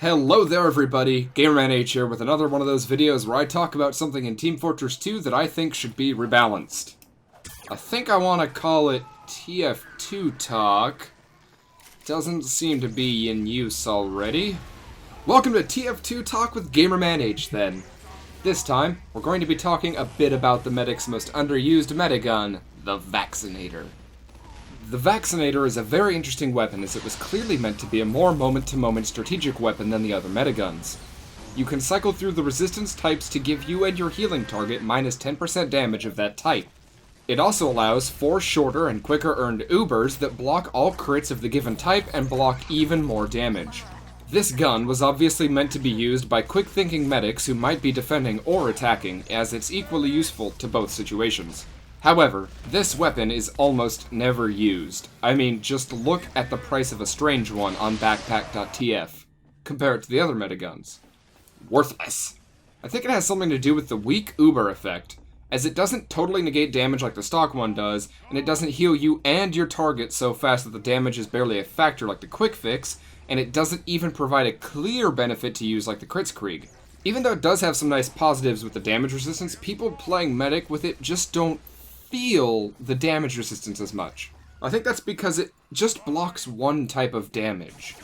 Hello there everybody, GamermanH here with another one of those videos where I talk about something in Team Fortress 2 that I think should be rebalanced. I think I want to call it TF2 talk. Doesn't seem to be in use already. Welcome to TF2 talk with GamermanH then. This time, we're going to be talking a bit about the medic's most underused metagun, the Vaccinator. The Vaccinator is a very interesting weapon as it was clearly meant to be a more moment-to-moment strategic weapon than the other metaguns. You can cycle through the resistance types to give you and your healing target minus 10% damage of that type. It also allows 4 shorter and quicker earned Ubers that block all crits of the given type and block even more damage. This gun was obviously meant to be used by quick-thinking medics who might be defending or attacking, as it's equally useful to both situations. However, this weapon is almost never used. I mean, just look at the price of a strange one on backpack.tf. Compare it to the other metaguns. Worthless. I think it has something to do with the weak Uber effect, as it doesn't totally negate damage like the stock one does, and it doesn't heal you and your target so fast that the damage is barely a factor like the quick fix, and it doesn't even provide a clear benefit to use like the Kritzkrieg. Even though it does have some nice positives with the damage resistance, people playing medic with it just don't feel the damage resistance as much. I think that's because it just blocks one type of damage.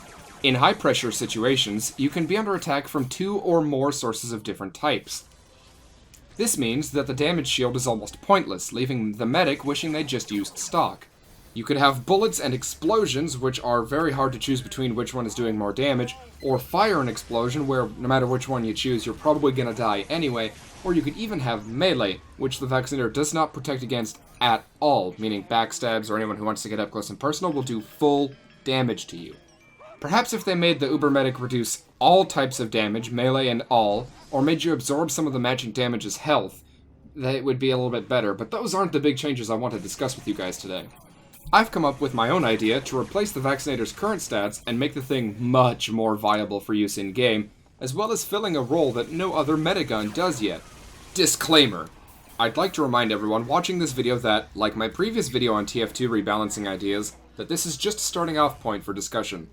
In high pressure situations, you can be under attack from 2 or more sources of different types. This means that the damage shield is almost pointless, leaving the medic wishing they just used stock. You could have bullets and explosions, which are very hard to choose between which one is doing more damage, or fire and explosion, where no matter which one you choose, you're probably gonna die anyway, or you could even have melee, which the Vaccinator does not protect against at all, meaning backstabs or anyone who wants to get up close and personal will do full damage to you. Perhaps if they made the Uber Medic reduce all types of damage, melee and all, or made you absorb some of the matching damage as health, that would be a little bit better, but those aren't the big changes I want to discuss with you guys today. I've come up with my own idea to replace the Vaccinator's current stats and make the thing much more viable for use in-game, as well as filling a role that no other metagun does yet. Disclaimer. I'd like to remind everyone watching this video that, like my previous video on TF2 rebalancing ideas, that this is just a starting off point for discussion.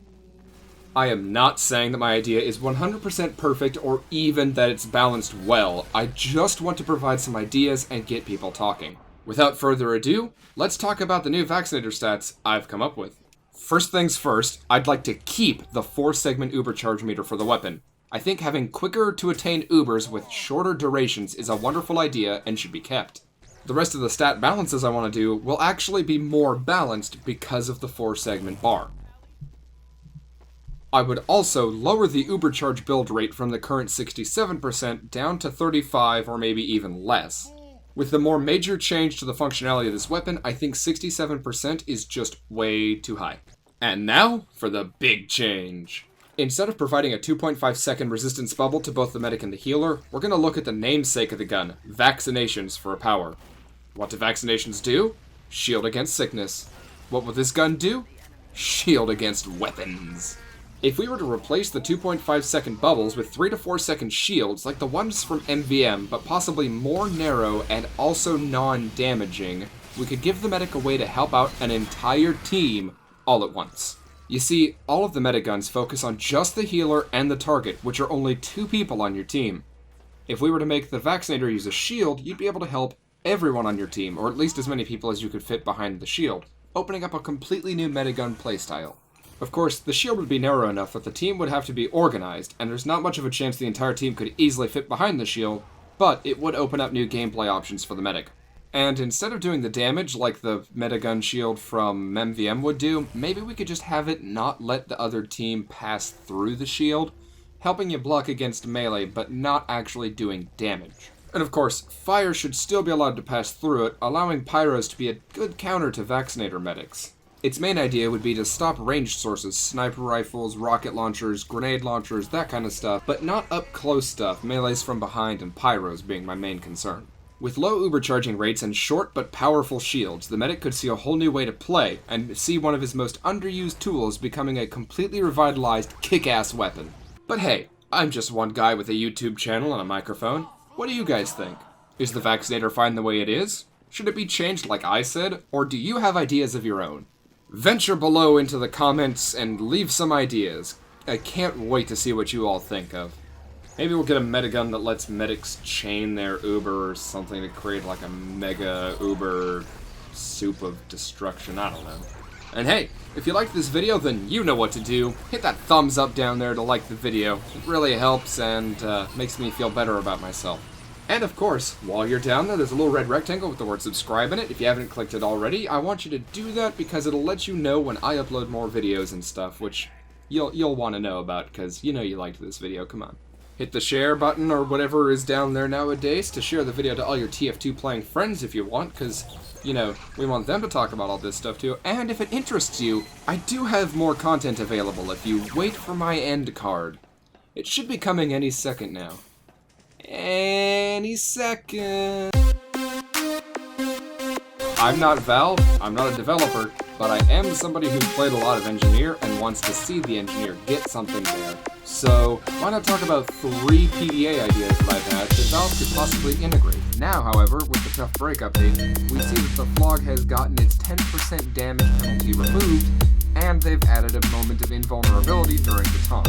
I am not saying that my idea is 100% perfect or even that it's balanced well. I just want to provide some ideas and get people talking. Without further ado, let's talk about the new Vaccinator stats I've come up with. First things first, I'd like to keep the 4-segment Uber charge meter for the weapon. I think having quicker to attain Ubers with shorter durations is a wonderful idea and should be kept. The rest of the stat balances I want to do will actually be more balanced because of the 4-segment bar. I would also lower the Uber charge build rate from the current 67% down to 35 or maybe even less. With the more major change to the functionality of this weapon, I think 67% is just way too high. And now, for the big change. Instead of providing a 2.5 second resistance bubble to both the medic and the healer, we're going to look at the namesake of the gun, vaccinations for power. What do vaccinations do? Shield against sickness. What will this gun do? Shield against weapons. If we were to replace the 2.5 second bubbles with 3 to 4 second shields like the ones from MVM, but possibly more narrow and also non-damaging, we could give the medic a way to help out an entire team all at once. You see, all of the metaguns focus on just the healer and the target, which are only 2 people on your team. If we were to make the Vaccinator use a shield, you'd be able to help everyone on your team, or at least as many people as you could fit behind the shield, opening up a completely new metagun playstyle. Of course, the shield would be narrow enough that the team would have to be organized, and there's not much of a chance the entire team could easily fit behind the shield, but it would open up new gameplay options for the medic. And instead of doing the damage like the metagun shield from MVM would do, maybe we could just have it not let the other team pass through the shield, helping you block against melee but not actually doing damage. And of course, fire should still be allowed to pass through it, allowing pyros to be a good counter to Vaccinator medics. Its main idea would be to stop ranged sources, sniper rifles, rocket launchers, grenade launchers, that kind of stuff, but not up-close stuff, melees from behind and pyros being my main concern. With low Uber charging rates and short but powerful shields, the medic could see a whole new way to play, and see one of his most underused tools becoming a completely revitalized kick-ass weapon. But hey, I'm just one guy with a YouTube channel and a microphone. What do you guys think? Is the Vaccinator fine the way it is? Should it be changed like I said, or do you have ideas of your own? Venture below into the comments and leave some ideas. I can't wait to see what you all think of. Maybe we'll get a metagun that lets medics chain their Uber or something to create like a mega Uber soup of destruction, I don't know. And hey, if you liked this video, then you know what to do. Hit that thumbs up down there to like the video. It really helps and makes me feel better about myself. And of course, while you're down there, there's a little red rectangle with the word subscribe in it. If you haven't clicked it already, I want you to do that because it'll let you know when I upload more videos and stuff, which you'll want to know about because you know you liked this video, come on. Hit the share button or whatever is down there nowadays to share the video to all your TF2 playing friends if you want, because, you know, we want them to talk about all this stuff too. And if it interests you, I do have more content available if you wait for my end card. It should be coming any second now. Any second. I'm not Valve, I'm not a developer, but I am somebody who's played a lot of Engineer and wants to see the Engineer get something there. So, why not talk about 3 PDA ideas that I've had that Valve could possibly integrate? Now, however, with the Tough Break update, we see that the Flog has gotten its 10% damage penalty removed, and they've added a moment of invulnerability during the taunt.